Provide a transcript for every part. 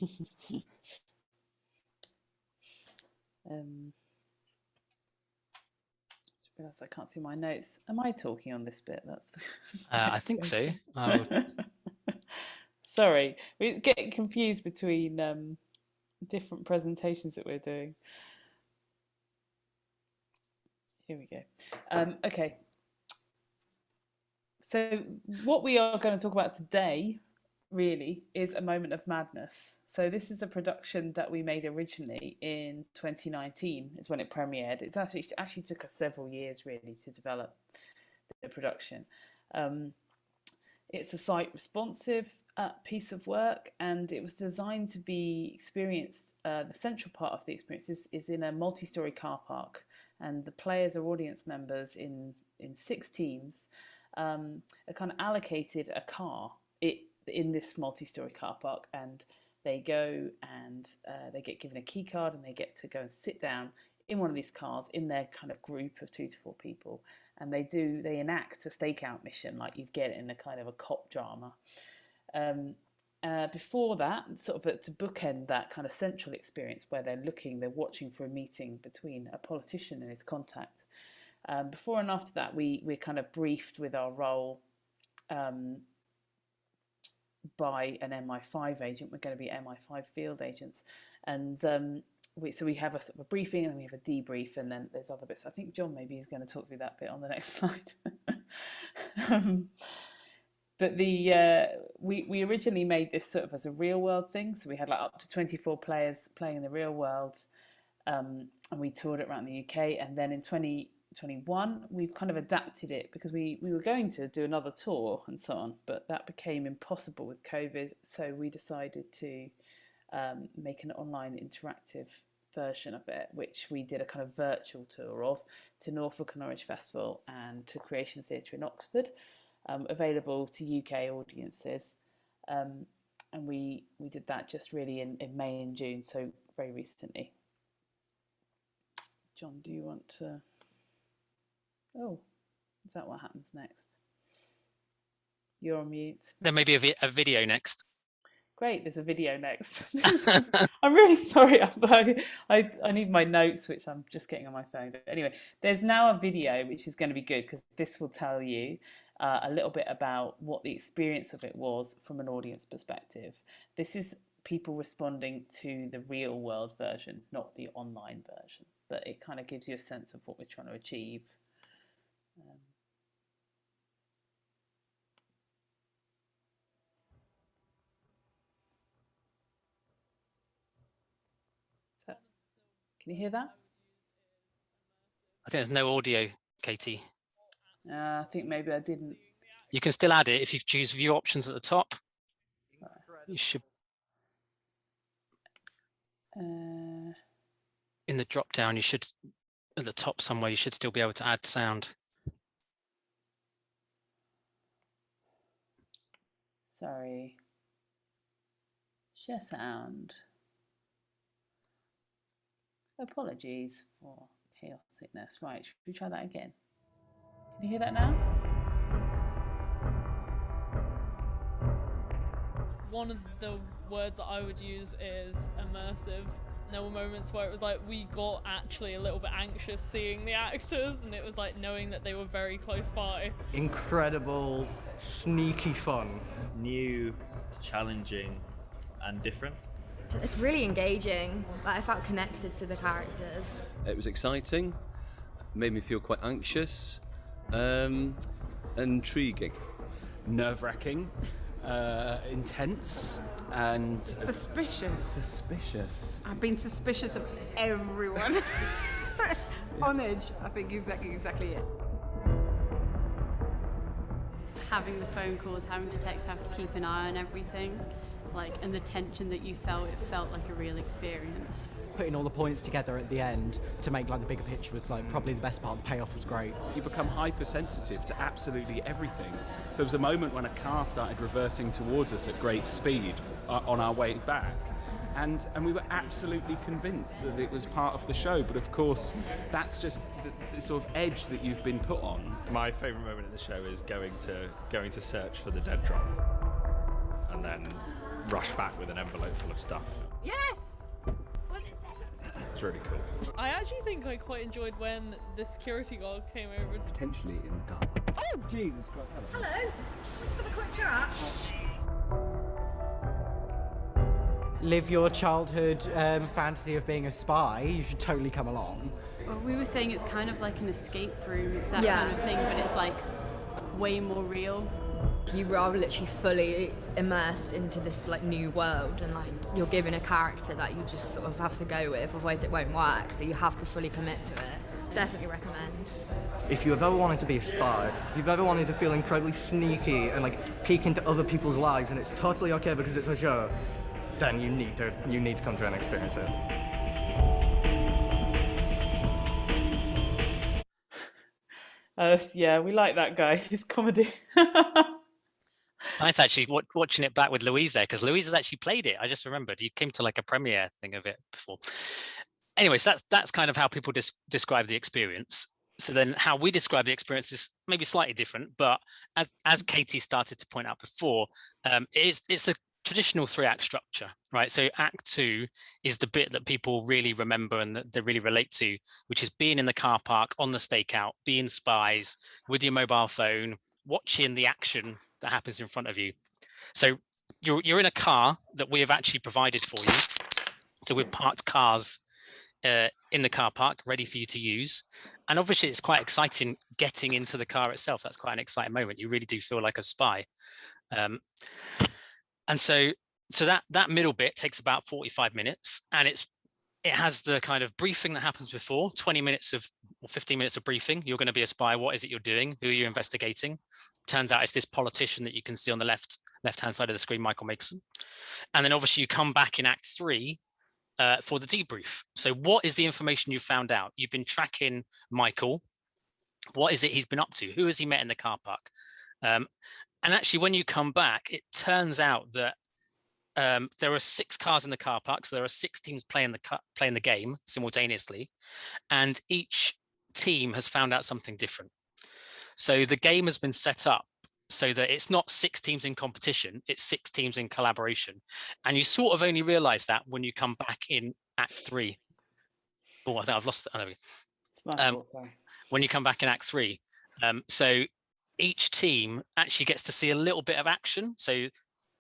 Just realised I can't see my notes. Am I talking on this bit? That's the I think so. Sorry, we get confused between different presentations that we're doing. Here we go. Okay. So what we are going to talk about today really is A Moment of Madness. So this is a production that we made originally in 2019 is when it premiered. It actually took us several years really to develop the production. It's a site responsive piece of work, and it was designed to be experienced. The central part of the experience is in a multi-story car park, and the players or audience members in 6 teams are kind of allocated a car in this multi-story car park, and they go and they get given a key card, and they get to go and sit down in one of these cars in their kind of group of 2 to 4 people, and they enact a stakeout mission like you'd get in a kind of a cop drama. Before that, sort of to bookend that kind of central experience where they're watching for a meeting between a politician and his contact. Before and after that, we're kind of briefed with our role by an MI5 agent. We're going to be MI5 field agents, and we have a sort of a briefing, and then we have a debrief, and then there's other bits. I think John maybe is going to talk through that bit on the next slide. But we originally made this sort of as a real world thing, so we had like up to 24 players playing in the real world, and we toured it around the UK. And then in 2021 we've kind of adapted it because we were going to do another tour and so on, but that became impossible with COVID, so we decided to make an online interactive version of it, which we did a kind of virtual tour of to Norfolk and Norwich Festival and to Creation Theatre in Oxford, available to UK audiences, and we did that just really in May and June, so very recently. John, do you want to... Oh, is that what happens next? You're on mute. There may be a video next. Great, there's a video next. I'm really sorry. I need my notes, which I'm just getting on my phone. But anyway, there's now a video, which is going to be good because this will tell you a little bit about what the experience of it was from an audience perspective. This is people responding to the real world version, not the online version, but it kind of gives you a sense of what we're trying to achieve. Can you hear that? I think there's no audio, Katie. I think maybe I didn't. You can still add it if you choose view options at the top. You should. In the drop down, you should, at the top somewhere, you should still be able to add sound. Sorry. Share sound. Apologies for chaoticness. Right, should we try that again? Can you hear that now? One of the words that I would use is immersive. There were moments where it was like we got actually a little bit anxious seeing the actors, and it was like knowing that they were very close by. Incredible, sneaky fun. New, challenging, and different. It's really engaging. Like, I felt connected to the characters. It was exciting, made me feel quite anxious, intriguing. Nerve-wracking, intense, and... Suspicious. I've been suspicious of everyone. On edge, I think exactly it. Having the phone calls, having to text, having to keep an eye on everything. And the tension that you felt, it felt like a real experience. Putting all the points together at the end to make the bigger picture was probably the best part. The payoff was great. You become hypersensitive to absolutely everything. So there was a moment when a car started reversing towards us at great speed on our way back, and we were absolutely convinced that it was part of the show. But of course, that's just the sort of edge that you've been put on. My favourite moment in the show is going to search for the dead drop, and then rush back with an envelope full of stuff. Yes! What is it? It's really cool. I actually think I quite enjoyed when the security guard came over. Potentially in the car. Oh, Jesus Christ. Hello? We just have a quick chat. Live your childhood fantasy of being a spy, you should totally come along. Well, we were saying it's kind of like an escape room, it's that Yeah. kind of thing, but it's like way more real. You are literally fully immersed into this like new world, and like you're given a character that you just sort of have to go with, otherwise it won't work. So you have to fully commit to it. Definitely recommend. If you've ever wanted to be a spy, if you've ever wanted to feel incredibly sneaky and like peek into other people's lives, and it's totally okay because it's a show, then you need to come to and experience it. Yeah, we like that guy. His comedy. It's nice actually watching it back with Louise there, because Louise has actually played it. I just remembered you came to like a premiere thing of it before. Anyways, that's kind of how people describe the experience. So then how we describe the experience is maybe slightly different, but as Katie started to point out before, it's a traditional 3-act structure, right? So Act 2 is the bit that people really remember and that they really relate to, which is being in the car park on the stakeout, being spies with your mobile phone, watching the action that happens in front of you. So you're in a car that we have actually provided for you. So we've parked cars in the car park ready for you to use. And obviously it's quite exciting getting into the car itself. That's quite an exciting moment. You really do feel like a spy. And so that middle bit takes about 45 minutes, and it has the kind of briefing that happens before, 20 minutes of or 15 minutes of briefing. You're going to be a spy. What is it you're doing? Who are you investigating? Turns out it's this politician that you can see on the left-hand side of the screen, Michael Makeson. And then obviously you come back in Act 3 for the debrief. So what is the information you found out? You've been tracking Michael. What is it he's been up to? Who has he met in the car park? And actually, when you come back, it turns out that there are 6 cars in the car park. So there are 6 teams playing the game simultaneously, and each team has found out something different. So the game has been set up so that it's not 6 teams in competition, it's 6 teams in collaboration. And you sort of only realize that when you come back in Act 3. Oh, I think I've lost it. Oh, there we go. It's my fault, sorry. When you come back in Act 3. So each team actually gets to see a little bit of action. So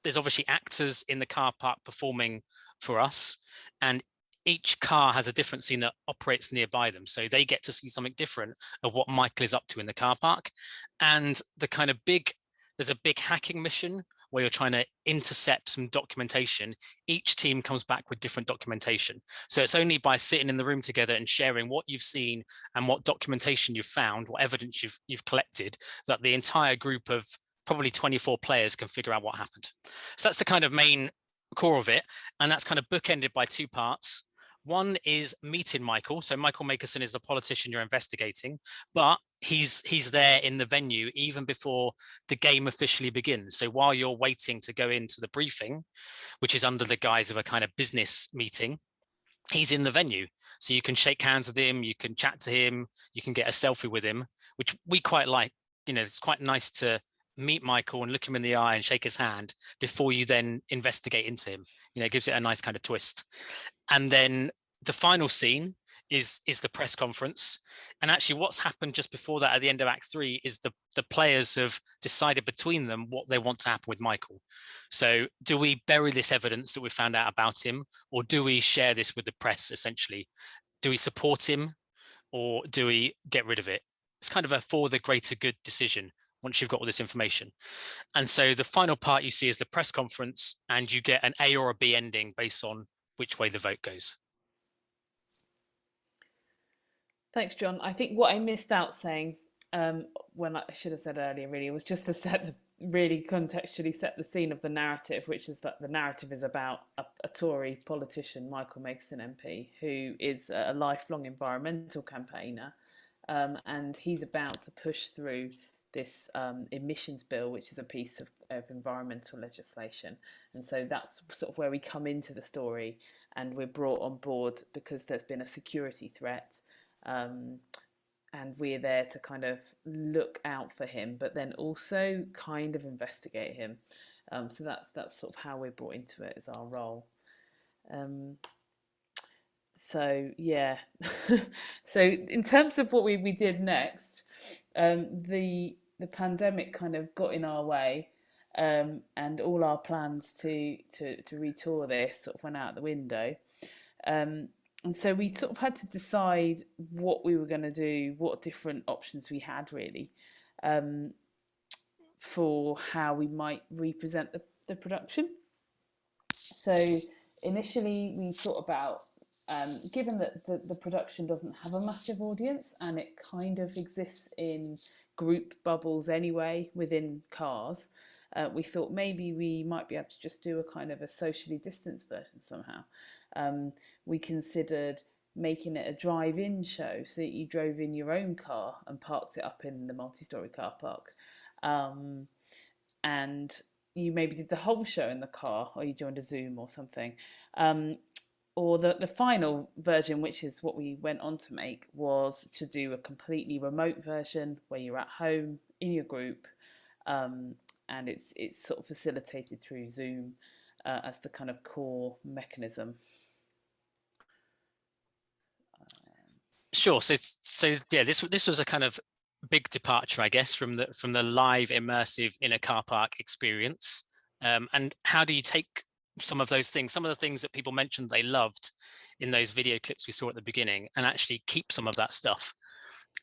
there's obviously actors in the car park performing for us, and each car has a different scene that operates nearby them. So they get to see something different of what Michael is up to in the car park. And the kind of there's a big hacking mission where you're trying to intercept some documentation. Each team comes back with different documentation. So it's only by sitting in the room together and sharing what you've seen and what documentation you've found, what evidence you've collected, that the entire group of probably 24 players can figure out what happened. So that's the kind of main core of it. And that's kind of bookended by 2 parts. One is meeting Michael. So Michael Makeson is the politician you're investigating, but he's there in the venue even before the game officially begins. So while you're waiting to go into the briefing, which is under the guise of a kind of business meeting, he's in the venue. So you can shake hands with him, you can chat to him, you can get a selfie with him, which we quite like. You know, it's quite nice to meet Michael and look him in the eye and shake his hand before you then investigate into him. You know, it gives it a nice kind of twist. And then the final scene is the press conference. And actually what's happened just before that at the end of Act 3 is the players have decided between them what they want to happen with Michael. So do we bury this evidence that we found out about him, or do we share this with the press essentially? Do we support him, or do we get rid of it? It's kind of a for the greater good decision once you've got all this information. And so the final part you see is the press conference, and you get an A or a B ending based on which way the vote goes. Thanks, John. I think what I missed out saying, when I should have said earlier, really, was just to really contextually set the scene of the narrative, which is that the narrative is about a Tory politician, Michael Makeson MP, who is a lifelong environmental campaigner, and he's about to push through this emissions bill, which is a piece of environmental legislation. And so that's sort of where we come into the story, and we're brought on board because there's been a security threat. and we're there to kind of look out for him, but then also kind of investigate him. So that's sort of how we're brought into it as our role. So yeah, so in terms of what we did next, the pandemic kind of got in our way, and all our plans to retour this sort of went out the window. And so we sort of had to decide what we were going to do, what different options we had really, for how we might represent the production. So initially we thought about, given that the production doesn't have a massive audience and it kind of exists in group bubbles anyway within cars, we thought maybe we might be able to just do a kind of a socially distanced version somehow. We considered making it a drive-in show, so that you drove in your own car and parked it up in the multi-storey car park. And you maybe did the whole show in the car, or you joined a Zoom or something. Or the final version, which is what we went on to make, was to do a completely remote version where you're at home in your group, and it's sort of facilitated through Zoom as the kind of core mechanism. Sure. So yeah, this was a kind of big departure, I guess, from the live immersive in a car park experience. And how do you take some of those things, some of the things that people mentioned they loved in those video clips we saw at the beginning, and actually keep some of that stuff?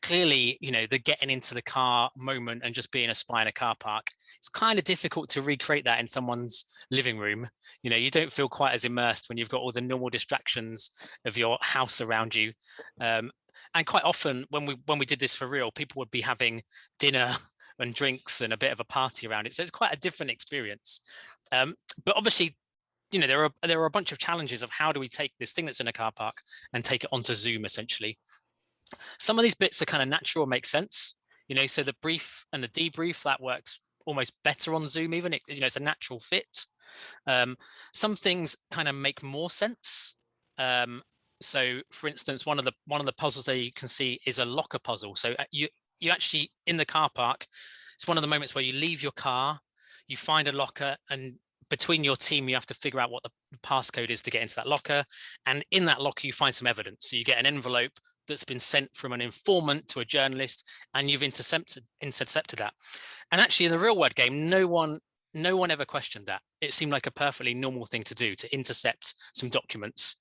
Clearly, you know, the getting into the car moment and just being a spy in a car park, it's kind of difficult to recreate that in someone's living room. You know, you don't feel quite as immersed when you've got all the normal distractions of your house around you. And quite often when we did this for real, people would be having dinner and drinks and a bit of a party around it. So it's quite a different experience. But obviously, you know, there are a bunch of challenges of how do we take this thing that's in a car park and take it onto Zoom, essentially. Some of these bits are kind of natural, make sense. You know, so the brief and the debrief, that works almost better on Zoom even. You know, it's a natural fit. Some things kind of make more sense. So for instance, one of the puzzles there you can see is a locker puzzle. So you actually, in the car park, it's one of the moments where you leave your car, you find a locker, and between your team, you have to figure out what the passcode is to get into that locker. And in that locker, you find some evidence. So you get an envelope that's been sent from an informant to a journalist, and you've intercepted that. And actually, in the real world game, no one ever questioned that. It seemed like a perfectly normal thing to do, to intercept some documents.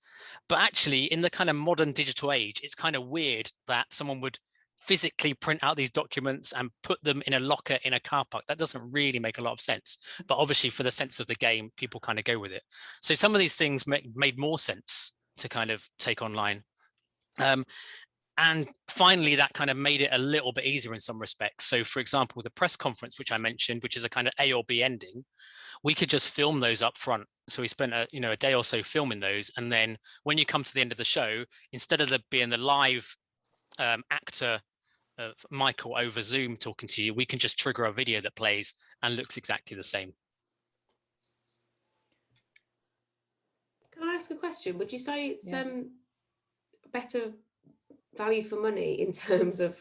But actually, in the kind of modern digital age, it's kind of weird that someone would physically print out these documents and put them in a locker in a car park. That doesn't really make a lot of sense. But obviously, for the sense of the game, people kind of go with it. So some of these things made more sense to kind of take online. And finally, that kind of made it a little bit easier in some respects. So for example, the press conference, which I mentioned, which is a kind of A or B ending, we could just film those up front. So we spent a day or so filming those. And then when you come to the end of the show, instead of being the live actor of Michael over Zoom talking to you, we can just trigger a video that plays and looks exactly the same. Can I ask a question? Would you say it's better value for money in terms of,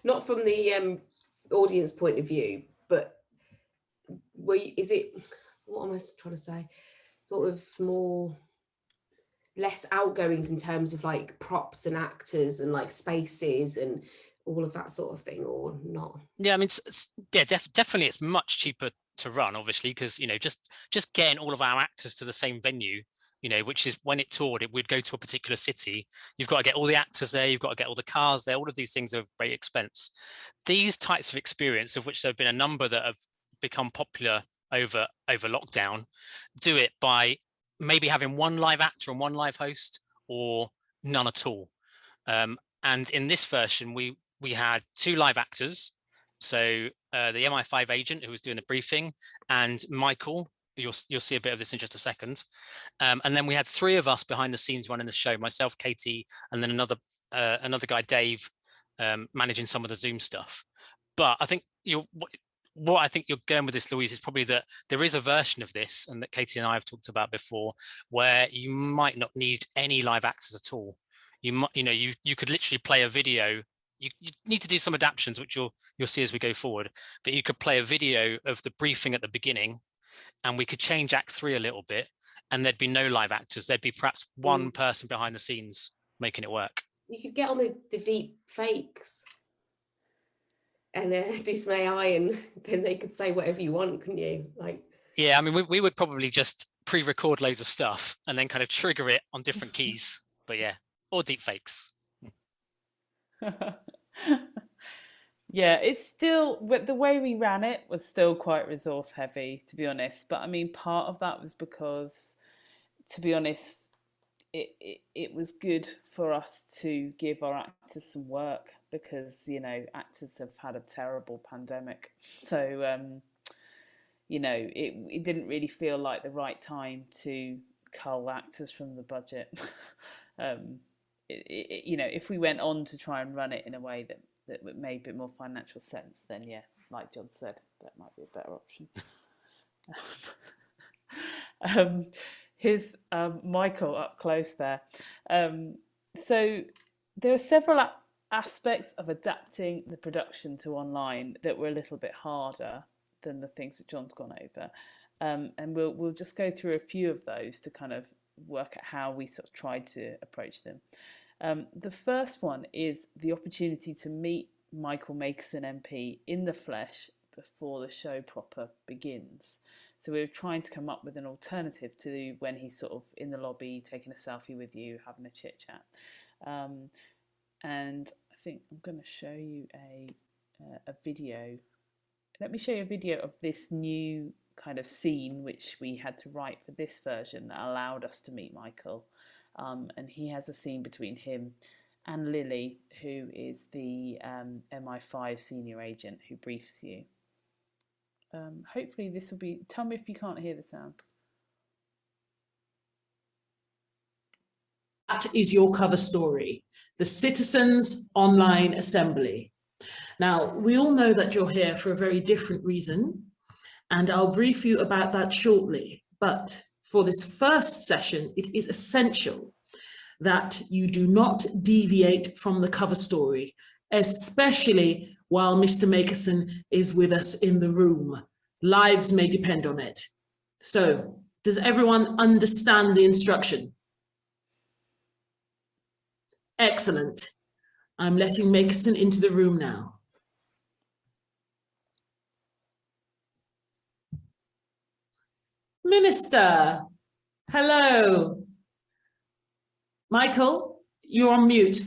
not from the audience point of view, but is it, what am I trying to say, sort of more, less outgoings in terms of like props and actors and like spaces and all of that sort of thing, or not? Yeah, I mean, definitely it's much cheaper to run, obviously, because, you know, just getting all of our actors to the same venue, you know, which is when it toured, it would go to a particular city. You've got to get all the actors there, you've got to get all the cars there. All of these things are great expense. These types of experience, of which there have been a number that have become popular over lockdown, do it by maybe having one live actor and one live host, or none at all. And in this version, we had two live actors. So the MI5 agent who was doing the briefing, and Michael. You'll see a bit of this in just a second. And then we had three of us behind the scenes running the show, myself, Katie, and then another guy, Dave, managing some of the Zoom stuff. But I think what I think you're going with this, Louise, is probably that there is a version of this, and that Katie and I have talked about before, where you might not need any live actors at all. You could literally play a video. you need to do some adaptations, which you'll see as we go forward. But you could play a video of the briefing at the beginning, and we could change Act 3 a little bit, and there'd be no live actors. There'd be perhaps one person behind the scenes making it work. You could get on the deep fakes and do some AI, and then they could say whatever you want, couldn't you? Like, yeah, I mean, we would probably just pre-record loads of stuff and then kind of trigger it on different keys. But yeah, or deep fakes. Yeah, it's still, the way we ran it was still quite resource heavy, to be honest. But I mean, part of that was because, to be honest, it was good for us to give our actors some work, because, you know, actors have had a terrible pandemic. So, you know, it didn't really feel like the right time to cull actors from the budget. You know, if we went on to try and run it in a way that made a bit more financial sense, then yeah, like John said, that might be a better option. Here's Michael up close there. So there are several aspects of adapting the production to online that were a little bit harder than the things that John's gone over. And we'll just go through a few of those to kind of work out how we sort of tried to approach them. The first one is the opportunity to meet Michael Makeson MP in the flesh before the show proper begins. So we were trying to come up with an alternative to when he's sort of in the lobby, taking a selfie with you, having a chit chat. And I think I'm going to show you a video. Let me show you a video of this new kind of scene which we had to write for this version that allowed us to meet Michael. And he has a scene between him and Lily, who is the MI5 senior agent who briefs you. Hopefully this will be... Tell me if you can't hear the sound. That is your cover story, the Citizens Online Assembly. Now, we all know that you're here for a very different reason, and I'll brief you about that shortly. But for this first session, it is essential that you do not deviate from the cover story, especially while Mr. Makeson is with us in the room. Lives may depend on it. So, does everyone understand the instruction? Excellent. I'm letting Makeson into the room now. Minister, hello. Michael, you're on mute.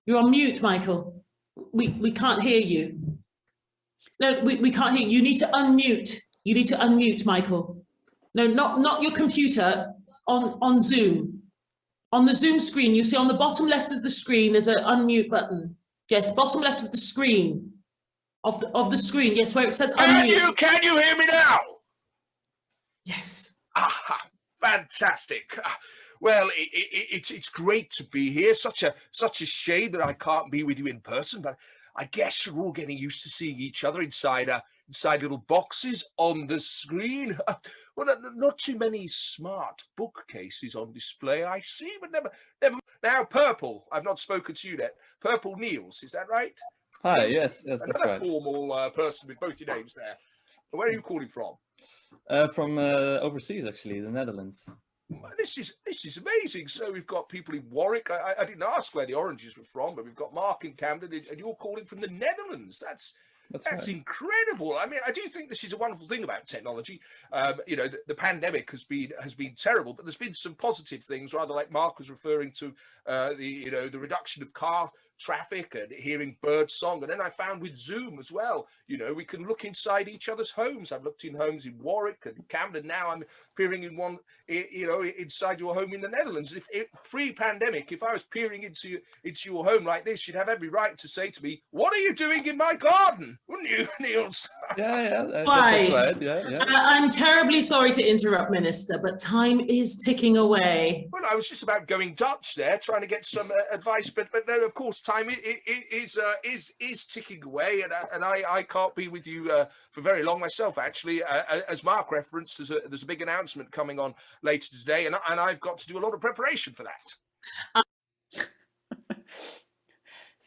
You're on mute, Michael. We can't hear you. No, we can't hear you. You need to unmute. You need to unmute, Michael. No, not your computer, on Zoom. On the Zoom screen, you see on the bottom left of the screen, there's an unmute button. Yes, bottom left of the screen. Of the screen, yes, where it says unmute. Can you hear me now? Yes. Ah, fantastic. Well, it's great to be here. Such a shame that I can't be with you in person, but I guess you're all getting used to seeing each other inside little boxes on the screen. Well, not too many smart bookcases on display, I see, but never. Now, Purple, I've not spoken to you yet. Purple Niels, is that right? Hi, yes, that's Another right. formal person with both your names there. Where are you calling from? From overseas, actually, the Netherlands. This is amazing. So we've got people in Warwick. I didn't ask where the oranges were from, but we've got Mark in Camden, and you're calling from the Netherlands. That's right. Incredible. I mean, I do think this is a wonderful thing about technology. You know, the pandemic has been terrible, but there's been some positive things, rather like Mark was referring to the reduction of car traffic and hearing bird song. And then I found with Zoom as well, you know, we can look inside each other's homes. I've looked in homes in Warwick and Camden. Now I'm peering in one, you know, inside your home in the Netherlands. If pre-pandemic, if I was peering into your home like this, you'd have every right to say to me, "What are you doing in my garden?" Wouldn't you, Niels? Yeah, that's Right. right. Yeah. I'm terribly sorry to interrupt, Minister, but time is ticking away. Well, I was just about going Dutch there, trying to get some advice, but no, of course, time is ticking away, and I can't be with you for very long myself. Actually, as Mark referenced, there's a big announcement coming on later today, and I've got to do a lot of preparation for that.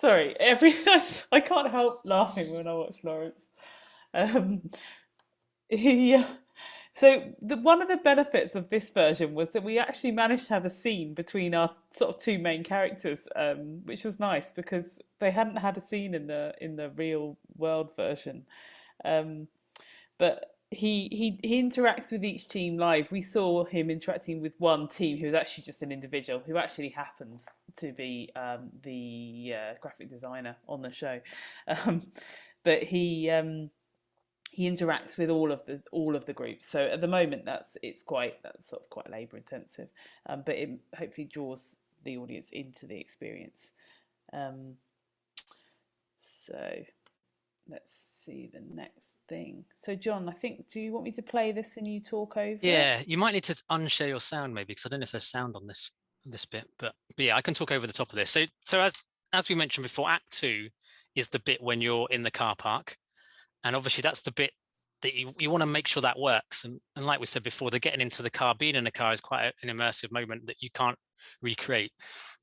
Sorry, I can't help laughing when I watch Lawrence. Um, he, so one of the benefits of this version was that we actually managed to have a scene between our sort of two main characters, which was nice because they hadn't had a scene in the real world version. But he interacts with each team live. We saw him interacting with one team who was actually just an individual who actually happens to be the graphic designer on the show, but he interacts with all of the groups. So at the moment, that's sort of quite labour intensive, but it hopefully draws the audience into the experience. So let's see the next thing. So John, I think, do you want me to play this and you talk over Yeah, it? you might need to unshare your sound maybe, because I don't know if there's sound on this bit, but yeah, I can talk over the top of this. So as we mentioned before, Act 2 is the bit when you're in the car park, and obviously that's the bit that you want to make sure that works. And like we said before, they're getting into the car. Being in the car is quite an immersive moment that you can't recreate.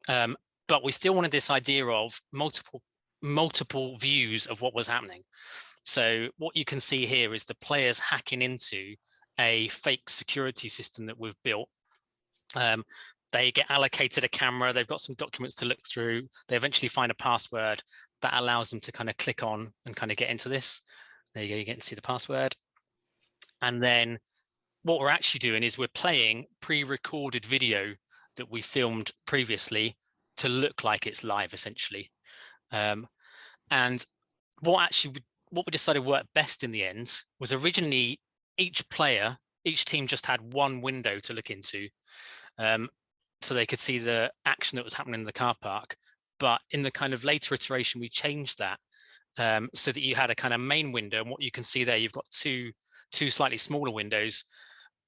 But we still wanted this idea of multiple views of what was happening. So what you can see here is the players hacking into a fake security system that we've built. They get allocated a camera, they've got some documents to look through, they eventually find a password that allows them to kind of click on and kind of get into this. There you go, you get to see the password. And then what we're actually doing is we're playing pre-recorded video that we filmed previously to look like it's live, essentially. And what we decided worked best in the end was originally each team just had one window to look into, so they could see the action that was happening in the car park. But in the kind of later iteration, we changed that so that you had a kind of main window, and what you can see there, you've got two slightly smaller windows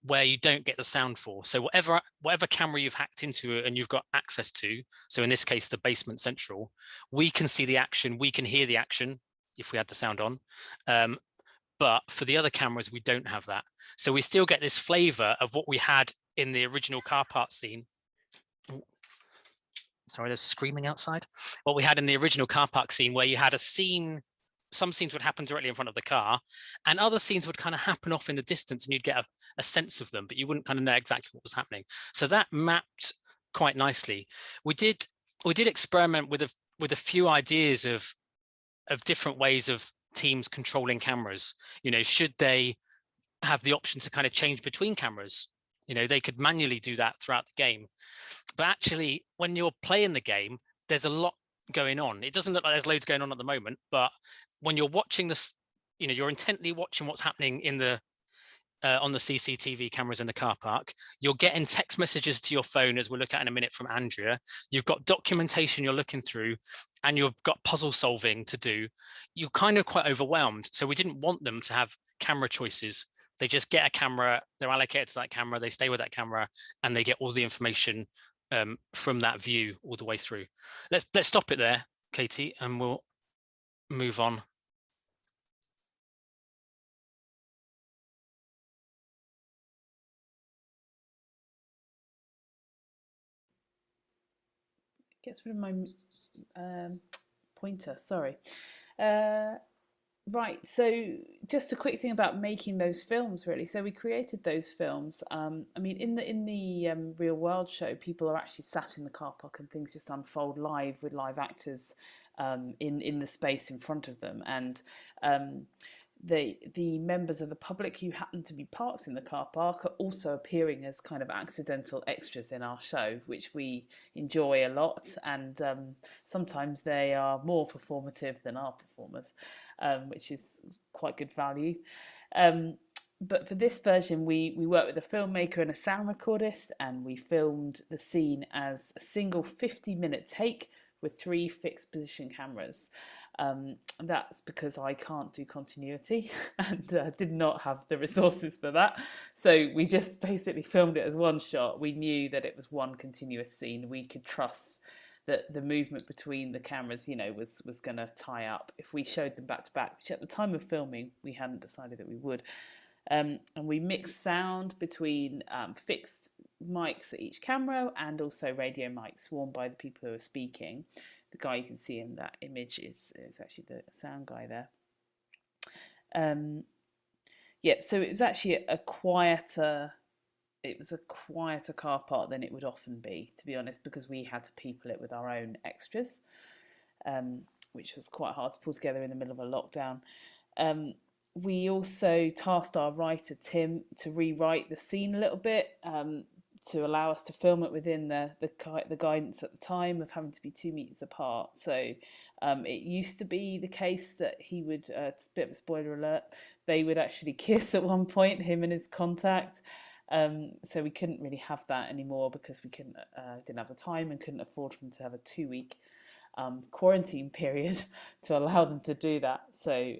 where you don't get the sound for. So whatever camera you've hacked into and you've got access to, so in this case, the basement central, we can see the action, we can hear the action if we had the sound on. But for the other cameras, we don't have that. So we still get this flavor of what we had in the original car park scene. Sorry, there's screaming outside. What we had in the original car park scene, where you had a scene, some scenes would happen directly in front of the car, and other scenes would kind of happen off in the distance, and you'd get a sense of them, but you wouldn't kind of know exactly what was happening. So that mapped quite nicely. We did experiment with a few ideas of different ways of teams controlling cameras. You know, should they have the option to kind of change between cameras? You know, they could manually do that throughout the game. But actually, when you're playing the game, there's a lot going on. It doesn't look like there's loads going on at the moment, but when you're watching this, you know, you're intently watching what's happening in the on the CCTV cameras in the car park. You're getting text messages to your phone, as we'll look at in a minute, from Andrea. You've got documentation you're looking through, and you've got puzzle solving to do. You're kind of quite overwhelmed. So we didn't want them to have camera choices. They just get a camera, they're allocated to that camera, they stay with that camera, and they get all the information from that view all the way through. Let's stop it there, Katie, and we'll move on. Gets rid of my pointer, sorry. Right, so just a quick thing about making those films, really. So we created those films. I mean, in the real world show, people are actually sat in the car park and things just unfold live with live actors in the space in front of them. And the members of the public who happen to be parked in the car park are also appearing as kind of accidental extras in our show, which we enjoy a lot. And sometimes they are more performative than our performers, which is quite good value. But for this version, we worked with a filmmaker and a sound recordist, and we filmed the scene as a single 50-minute take with 3 fixed position cameras. That's because I can't do continuity and did not have the resources for that. So we just basically filmed it as one shot. We knew that it was one continuous scene. We could trust that the movement between the cameras, you know, was going to tie up if we showed them back to back, which at the time of filming, we hadn't decided that we would. And we mixed sound between fixed mics at each camera and also radio mics worn by the people who are speaking. the guy you can see in that image is actually the sound guy there. Yeah, so it was actually a quieter car park than it would often be, to be honest, because we had to people it with our own extras, which was quite hard to pull together in the middle of a lockdown. We also tasked our writer Tim to rewrite the scene a little bit, to allow us to film it within the guidance at the time of having to be 2 meters apart. So it used to be the case that he would, it's a bit of a spoiler alert, they would actually kiss at one point, him and his contact. So we couldn't really have that anymore because we didn't have the time and couldn't afford for them to have a 2-week quarantine period to allow them to do that. So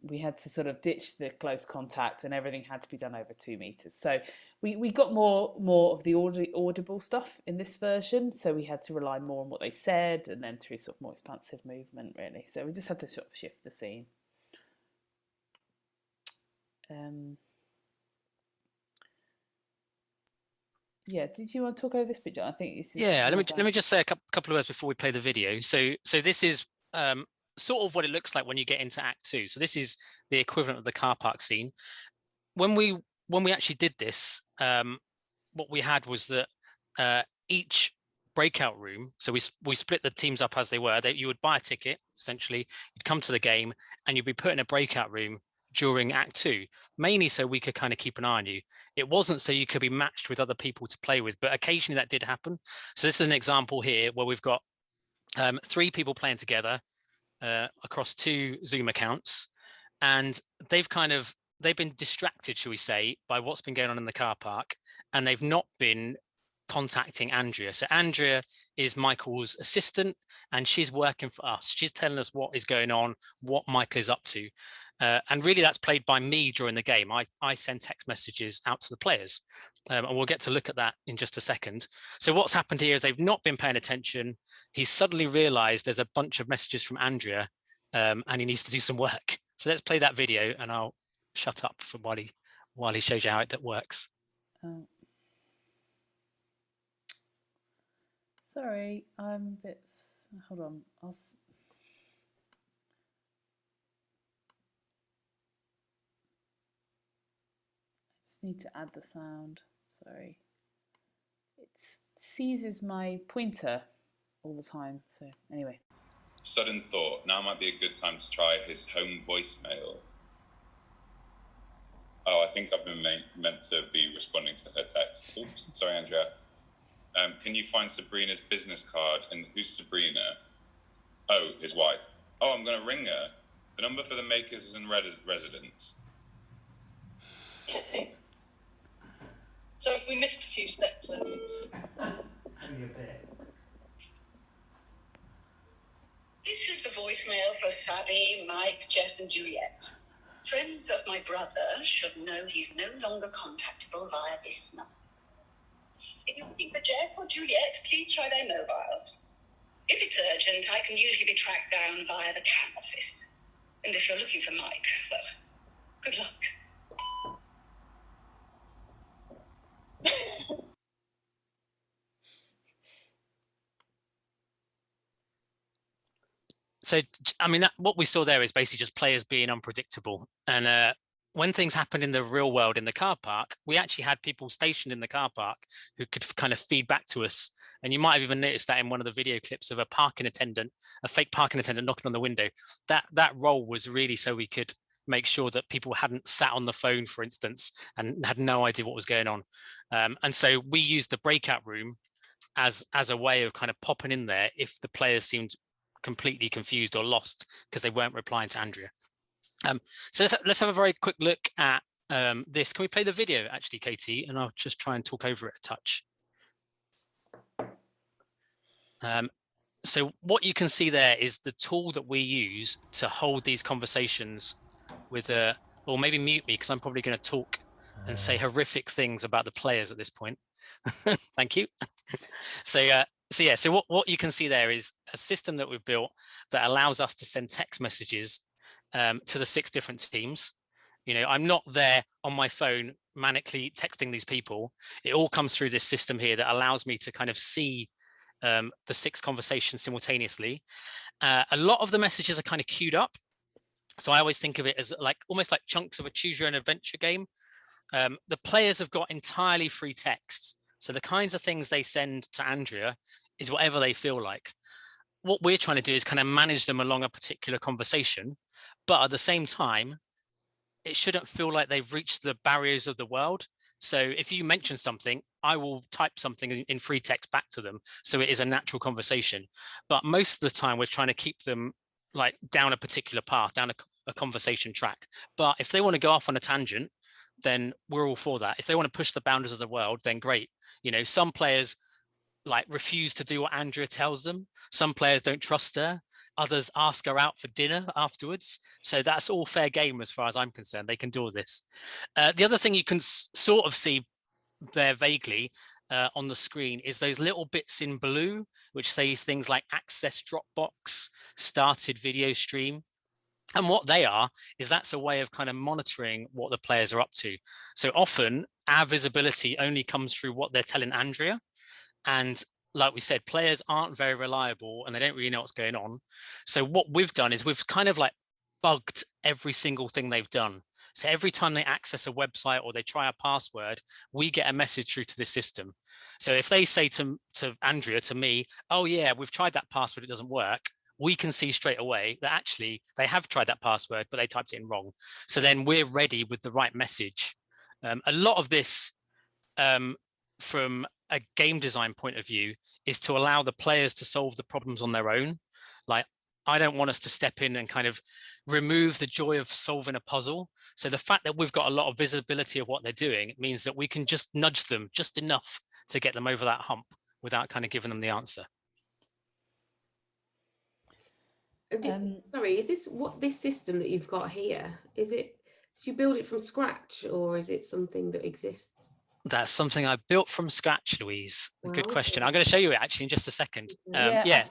we had to sort of ditch the close contact, and everything had to be done over 2 meters. So we got more of the audible stuff in this version. So we had to rely more on what they said, and then through sort of more expansive movement, really. So we just had to sort of shift the scene. Yeah, did you want to talk over this bit, John? I think this is let me just say a couple of words before we play the video. So this is sort of what it looks like when you get into Act 2. So this is the equivalent of the car park scene. When we actually did this, what we had was that each breakout room, so we split the teams up as they were. You would buy a ticket, essentially, you'd come to the game, and you'd be put in a breakout room during Act 2, mainly so we could kind of keep an eye on you. It wasn't so you could be matched with other people to play with, but occasionally that did happen. So this is an example here where we've got 3 people playing together across 2 Zoom accounts, and they've been distracted, shall we say, by what's been going on in the car park, and they've not been contacting Andrea. So Andrea is Michael's assistant, and she's working for us. She's telling us what is going on, what Michael is up to. And really that's played by me during the game. I send text messages out to the players, and we'll get to look at that in just a second. So what's happened here is they've not been paying attention. He's suddenly realized there's a bunch of messages from Andrea, and he needs to do some work. So let's play that video, and I'll shut up for while he shows you how it works. Sorry, I'm a bit... Hold on. I just need to add the sound. Sorry. It seizes my pointer all the time. So anyway. Sudden thought, now might be a good time to try his home voicemail. Oh, I think I've been meant to be responding to her text. Oops, sorry, Andrea. Can you find Sabrina's business card? And who's Sabrina? Oh, his wife. Oh, I'm going to ring her. The number for the makers and residents. So if we missed a few steps then... This is the voicemail for Sabby, Mike, Jess and Juliet. Friends of my brother should know he's no longer contactable via this number. If you're looking for Jess or Juliet, please try their mobiles. If it's urgent, I can usually be tracked down via the CAM office. And if you're looking for Mike, well, good luck. So, I mean, what we saw there is basically just players being unpredictable. And when things happened in the real world in the car park, we actually had people stationed in the car park who could kind of feed back to us. And you might have even noticed that in one of the video clips of a parking attendant, a fake parking attendant knocking on the window. That role was really so we could make sure that people hadn't sat on the phone, for instance, and had no idea what was going on. And so we used the breakout room as a way of kind of popping in there if the players seemed completely confused or lost because they weren't replying to Andrea. So let's have a very quick look at this. Can we play the video actually, Katie? And I'll just try and talk over it a touch. So what you can see there is the tool that we use to hold these conversations with or maybe mute me because I'm probably going to talk and say horrific things about the players at this point. Thank you. So what you can see there is a system that we've built that allows us to send text messages to the 6 different teams. You know, I'm not there on my phone manically texting these people. It all comes through this system here that allows me to kind of see the 6 conversations simultaneously. A lot of the messages are kind of queued up. So I always think of it as like almost like chunks of a choose your own adventure game. The players have got entirely free texts. So the kinds of things they send to Andrea is whatever they feel like. What we're trying to do is kind of manage them along a particular conversation, but at the same time, it shouldn't feel like they've reached the barriers of the world. So if you mention something, I will type something in free text back to them. So it is a natural conversation. But most of the time we're trying to keep them like down a particular path, down a conversation track. But if they want to go off on a tangent, then we're all for that. If they want to push the boundaries of the world, then great. You know, some players like refuse to do what Andrea tells them. Some players don't trust her. Others ask her out for dinner afterwards. So that's all fair game as far as I'm concerned. They can do all this. The other thing you can sort of see there vaguely on the screen is those little bits in blue, which says things like access Dropbox, started video stream. And what they are is that's a way of kind of monitoring what the players are up to. So often our visibility only comes through what they're telling Andrea. And like we said, players aren't very reliable and they don't really know what's going on. So what we've done is we've kind of like bugged every single thing they've done. So every time they access a website or they try a password, we get a message through to the system. So if they say to Andrea, to me, oh yeah, we've tried that password, it doesn't work, we can see straight away that actually they have tried that password, but they typed it in wrong. So then we're ready with the right message. A lot of this from a game design point of view is to allow the players to solve the problems on their own. Like, I don't want us to step in and kind of remove the joy of solving a puzzle. So the fact that we've got a lot of visibility of what they're doing means that we can just nudge them just enough to get them over that hump without kind of giving them the answer. Sorry, is this system that you've got here? Did you build it from scratch, or is it something that exists? That's something I built from scratch, Louise. Good question. I'm going to show you it actually in just a second. I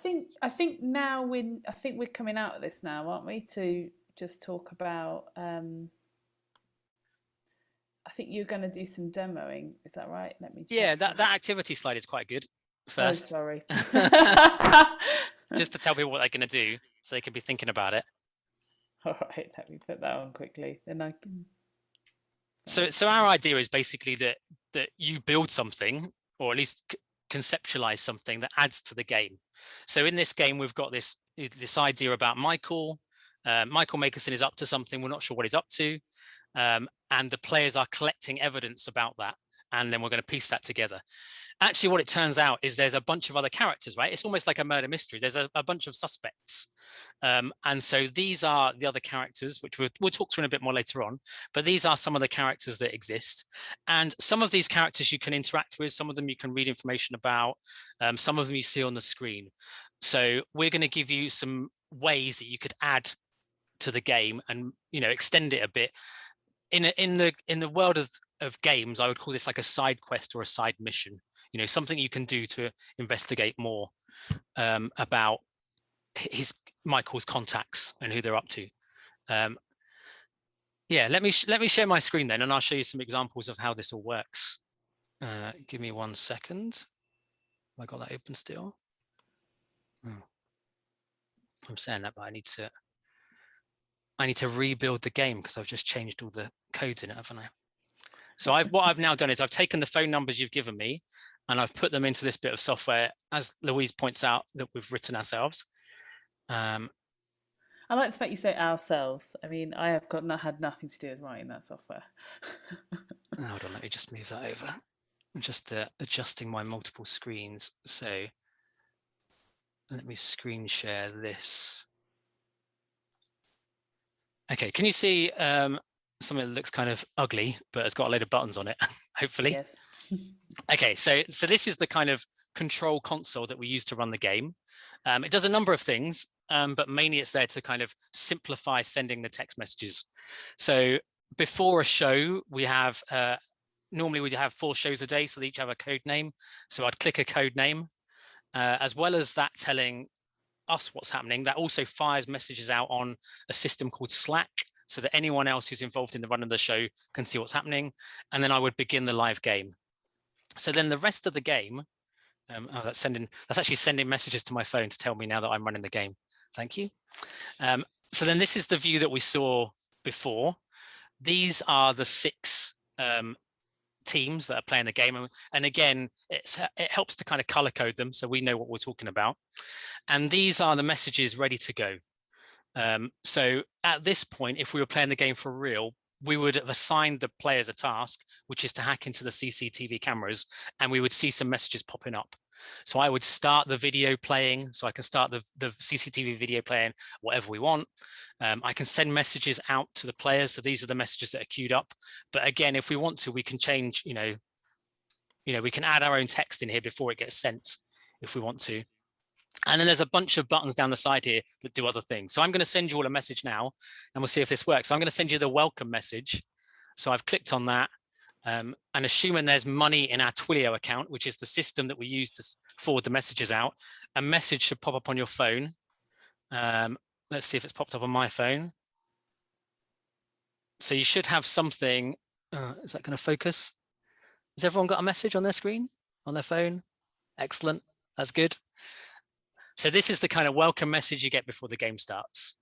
think now we're coming out of this now, aren't we? To just talk about. I think you're going to do some demoing. Is that right? Let me. Yeah, that activity slide is quite good. First, oh, sorry. Just to tell people what they're going to do, so they can be thinking about it. All right, let me put that on quickly. Then I can. So our idea is basically that you build something, or at least conceptualize something that adds to the game. So in this game, we've got this idea about Michael. Michael Makerson is up to something. We're not sure what he's up to. And the players are collecting evidence about that. And then we're going to piece that together. Actually, what it turns out is there's a bunch of other characters, right? It's almost like a murder mystery. There's a bunch of suspects. And so these are the other characters, which we'll talk through in a bit more later on. But these are some of the characters that exist. And some of these characters you can interact with. Some of them you can read information about. Some of them you see on the screen. So we're going to give you some ways that you could add to the game and, you know, extend it a bit. In the world of games, I would call this like a side quest or a side mission. You know, something you can do to investigate more about Michael's contacts and who they're up to. Yeah, let me share my screen then, and I'll show you some examples of how this all works. Give me 1 second. Have I got that open still? Oh. I'm saying that, but I need to rebuild the game because I've just changed all the codes in it, haven't I? So what I've now done is I've taken the phone numbers you've given me and I've put them into this bit of software, as Louise points out, that we've written ourselves. I like the fact you say ourselves. I mean, I have had nothing to do with writing that software. Hold on, let me just move that over. I'm just adjusting my multiple screens. So let me screen share this. Okay, can you see something that looks kind of ugly, but it's got a load of buttons on it, hopefully? Yes. Okay, so this is the kind of control console that we use to run the game. It does a number of things, but mainly it's there to kind of simplify sending the text messages. So before a show, we have, normally we have 4 shows a day, so they each have a code name. So I'd click a code name, as well as that telling us what's happening. That also fires messages out on a system called Slack, so that anyone else who's involved in the run of the show can see what's happening. And then I would begin the live game. So then the rest of the game Oh, that's actually sending messages to my phone to tell me now that I'm running the game. Thank you. So then this is the view that we saw before. These are the 6 teams that are playing the game. And again, it helps to kind of color code them so we know what we're talking about. And these are the messages ready to go. So at this point, if we were playing the game for real, we would have assigned the players a task, which is to hack into the CCTV cameras, and we would see some messages popping up. So I would start the video playing, so I can start the CCTV video playing, whatever we want. I can send messages out to the players. So these are the messages that are queued up. But again, if we want to, we can change, we can add our own text in here before it gets sent if we want to. And then there's a bunch of buttons down the side here that do other things. So I'm going to send you all a message now, and we'll see if this works. So I'm going to send you the welcome message. So I've clicked on that. And assuming there's money in our Twilio account, which is the system that we use to forward the messages out, a message should pop up on your phone. Let's see if it's popped up on my phone. So you should have something. Is that going to focus? Has everyone got a message on their screen, on their phone? Excellent. That's good. So this is the kind of welcome message you get before the game starts.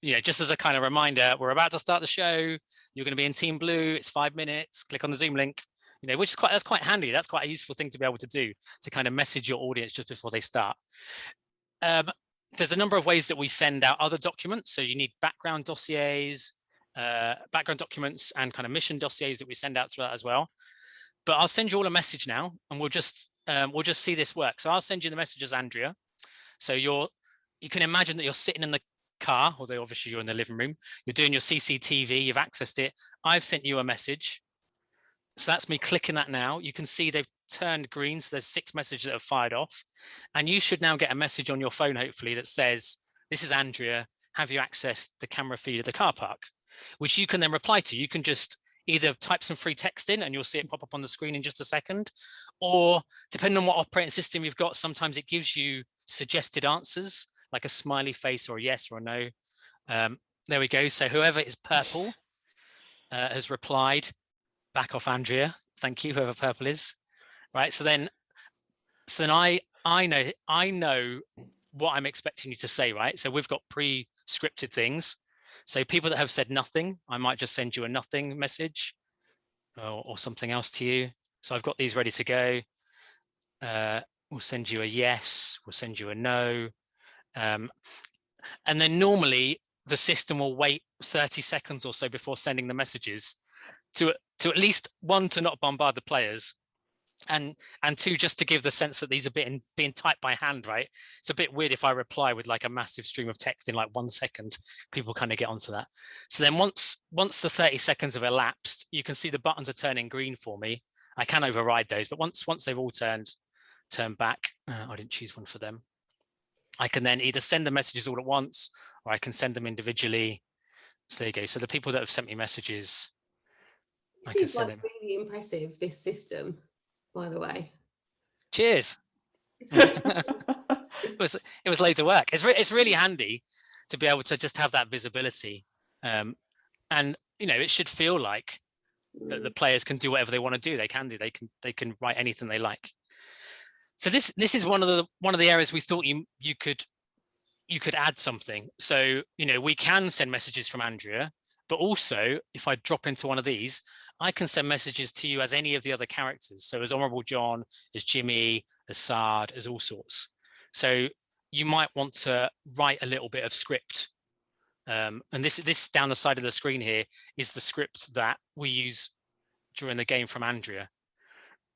Just as a kind of reminder, we're about to start the show. You're going to be in Team Blue. It's 5 minutes. Click on the Zoom link. Which is that's quite handy. That's quite a useful thing to be able to do, to kind of message your audience just before they start. There's a number of ways that we send out other documents. So you need background dossiers, background documents, and kind of mission dossiers that we send out through that as well. But I'll send you all a message now, and we'll just see this work. So I'll send you the message as Andrea. So you can imagine that you're sitting in the car, although obviously you're in the living room. You're doing your CCTV, you've accessed it. I've sent you a message. So that's me clicking that now. You can see they've turned green. So there's 6 messages that have fired off. And you should now get a message on your phone, hopefully, that says, "This is Andrea. Have you accessed the camera feed of the car park?" Which you can then reply to. You can just either type some free text in and you'll see it pop up on the screen in just a second. Or depending on what operating system you've got, sometimes it gives you suggested answers, like a smiley face or a yes or a no. There we go. So whoever is purple has replied, "Back off, Andrea." Thank you, whoever purple is. Right. So then I know what I'm expecting you to say, right? So we've got pre-scripted things. So people that have said nothing, I might just send you a nothing message or something else to you. So I've got these ready to go. We'll send you a yes, we'll send you a no. And then normally the system will wait 30 seconds or so before sending the messages to at least, 1, to not bombard the players, and 2, just to give the sense that these are being typed by hand, right? It's a bit weird if I reply with like a massive stream of text in like 1 second. People kind of get onto that. So then once the 30 seconds have elapsed, you can see the buttons are turning green for me. I can override those, but once they've all turned back, I didn't choose one for them. I can then either send the messages all at once, or I can send them individually. So there you go. So the people that have sent me messages, It seems like really impressive, this system, by the way. Cheers. It was loads of work. It's really handy to be able to just have that visibility, and it should feel like that the players can do whatever they want to do. They can write anything they like. So this is one of the areas we thought you could add something. So we can send messages from Andrea, but also if I drop into one of these, I can send messages to you as any of the other characters. So as Honourable John, as Jimmy, as Sard, as all sorts. So you might want to write a little bit of script. And this down the side of the screen here is the script that we use during the game from Andrea.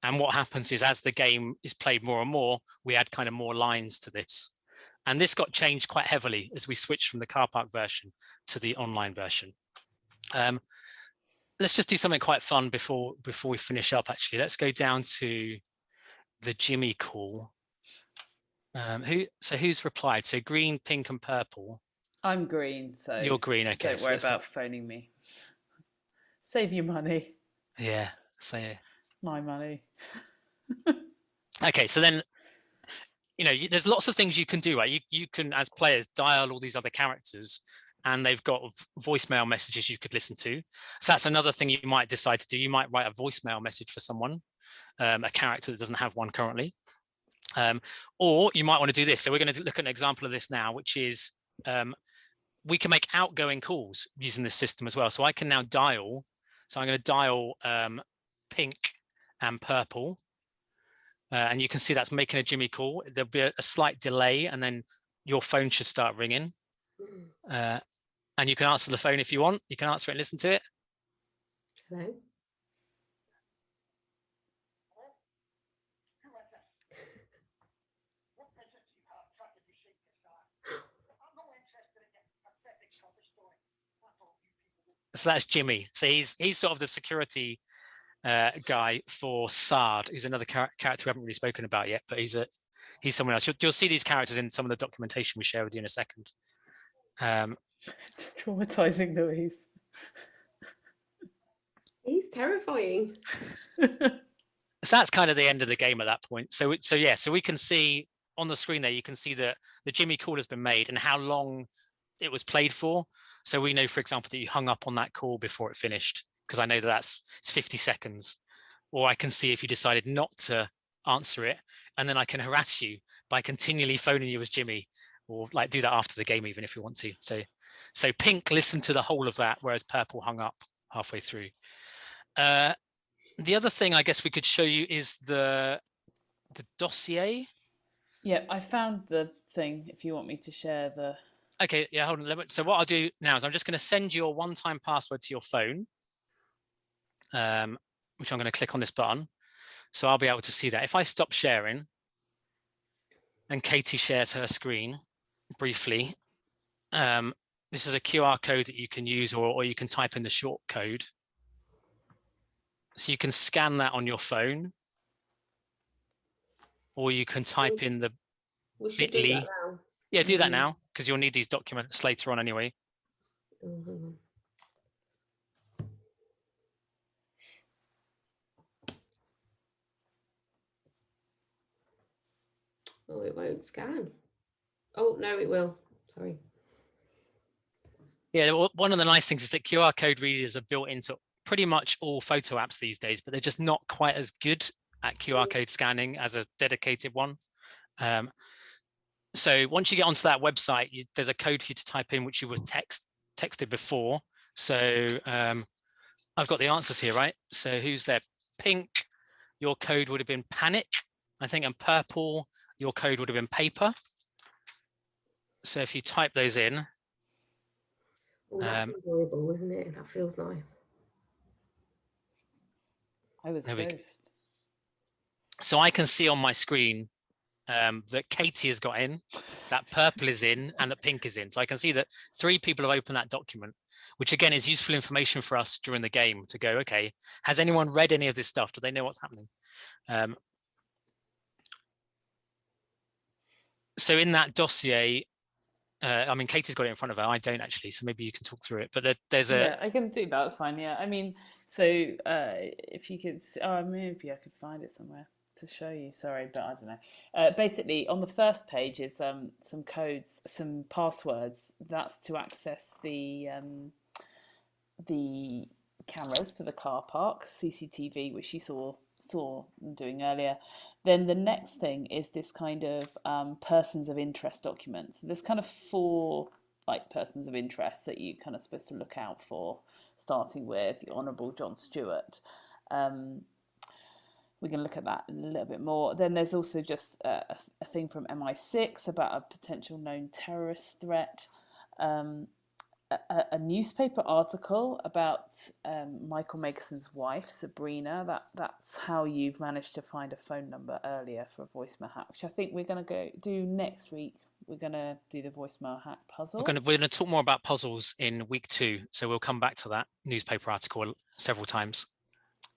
And what happens is as the game is played more and more, we add kind of more lines to this. And this got changed quite heavily as we switched from the car park version to the online version. Let's just do something quite fun before we finish up, actually. Let's go down to the Jimmy call. Who's replied? So green, pink, and purple. I'm green, so you're green. Okay, don't worry about phoning me. Save you money. Yeah, say my money. Okay, so then there's lots of things you can do, right? You can, as players, dial all these other characters, and they've got voicemail messages you could listen to. So that's another thing you might decide to do. You might write a voicemail message for someone, a character that doesn't have one currently. Or you might want to do this. So we're going to look at an example of this now, which is we can make outgoing calls using this system as well. So I can now dial. So I'm going to dial pink and purple. And you can see that's making a Jimmy call. There'll be a slight delay, and then your phone should start ringing. And you can answer the phone if you want. You can answer it and listen to it. Hello. So that's Jimmy. So he's sort of the security guy for Sard, who's another character we haven't really spoken about yet, but he's someone else. You'll see these characters in some of the documentation we share with you in a second. Just traumatizing noise. He's terrifying. So that's kind of the end of the game at that point. So we can see on the screen there, you can see that the Jimmy call has been made and how long it was played for. So we know, for example, that you hung up on that call before it finished, because I know that it's 50 seconds. Or I can see if you decided not to answer it, and then I can harass you by continually phoning you as Jimmy, or like do that after the game even if you want to. So pink listened to the whole of that, whereas purple hung up halfway through. The other thing I guess we could show you is the dossier. Yeah, I found the thing if you want me to share the... Okay, yeah, hold on. So what I'll do now is I'm just going to send you a one-time password to your phone, which I'm going to click on this button. So I'll be able to see that. If I stop sharing and Katie shares her screen briefly, this is a QR code that you can use, or you can type in the short code. So you can scan that on your phone, or you can type in the We should do bit.ly. that now. Yeah, do that now, because you'll need these documents later on anyway. Oh, hang on. Oh, it won't scan. Oh, no, it will. Sorry. Yeah, one of the nice things is that QR code readers are built into pretty much all photo apps these days, but they're just not quite as good at QR code scanning as a dedicated one. So once you get onto that website, there's a code for you to type in, which you were texted before. So I've got the answers here, right? So who's there? Pink, your code would have been panic, I think, and purple, your code would have been paper. So if you type those in. Oh, that's enjoyable, isn't it? That feels nice. I was a ghost. So I can see on my screen that Katie has got in, that purple is in, and that pink is in. So I can see that 3 people have opened that document, which again is useful information for us during the game to go, okay, has anyone read any of this stuff? Do they know what's happening? So in that dossier, I mean, Katie's got it in front of her. I don't actually, so maybe you can talk through it. But there's a... Yeah, I can do that. That's fine. Yeah, I mean, so if you could... Oh, maybe I could find it somewhere to show you. Sorry, but I don't know. Basically, on the first page is some codes, some passwords. That's to access the cameras for the car park, CCTV, which you saw doing earlier. Then the next thing is this kind of persons of interest document. So there's kind of 4 like persons of interest that you kind of supposed to look out for, starting with the Honourable John Stewart. We can look at that a little bit more. Then there's also just a thing from MI6 about a potential known terrorist threat. A newspaper article about Michael Makeson's wife, Sabrina. That's how you've managed to find a phone number earlier for a voicemail hack, which I think we're going to do next week. We're going to do the voicemail hack puzzle. We're going to talk more about puzzles in week 2, so we'll come back to that newspaper article several times.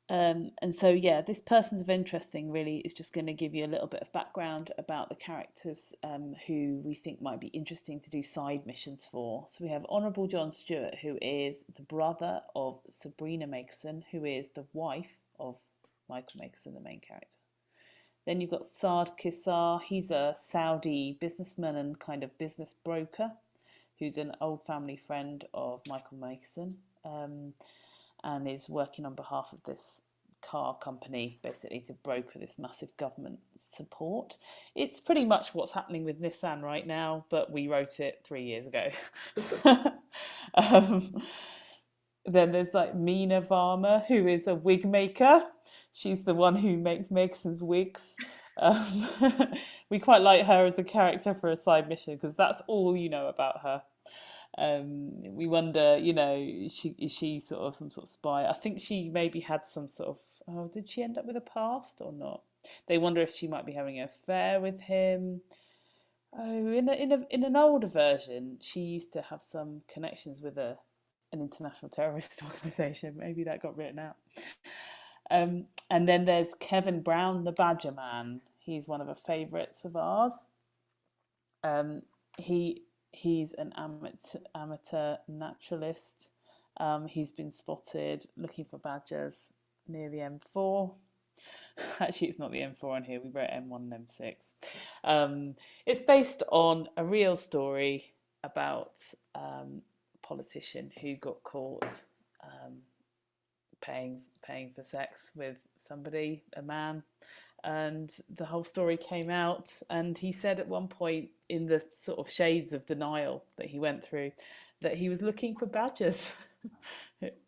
And so, yeah, this persons of interest thing really is just going to give you a little bit of background about the characters who we think might be interesting to do side missions for. So we have Honourable John Stewart, who is the brother of Sabrina Makeson, who is the wife of Michael Makeson, the main character. Then you've got Saad Kissar. He's a Saudi businessman and kind of business broker who's an old family friend of Michael Makeson. And is working on behalf of this car company, basically to broker this massive government support. It's pretty much what's happening with Nissan right now, but we wrote it 3 years ago. Then there's like Mina Varma, who is a wig maker. She's the one who makes Megson's wigs. We quite like her as a character for a side mission because that's all you know about her. We wonder, you know, is she sort of some sort of spy? I think she maybe had some sort of, oh, did she end up with a past or not? They wonder if she might be having an affair with him. Oh, in an older version, she used to have some connections with an international terrorist organisation. Maybe that got written out. And then there's Kevin Brown, the Badger Man. He's one of the favourites of ours. He's an amateur naturalist. He's been spotted looking for badgers near the M4. Actually, it's not the M4 on here. We wrote M1 and M6. It's based on a real story about a politician who got caught paying for sex with somebody, a man. And the whole story came out, and he said at one point, in the sort of shades of denial that he went through, that he was looking for badgers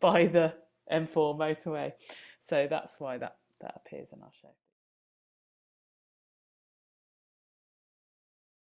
by the M4 motorway. So that's why that appears in our show.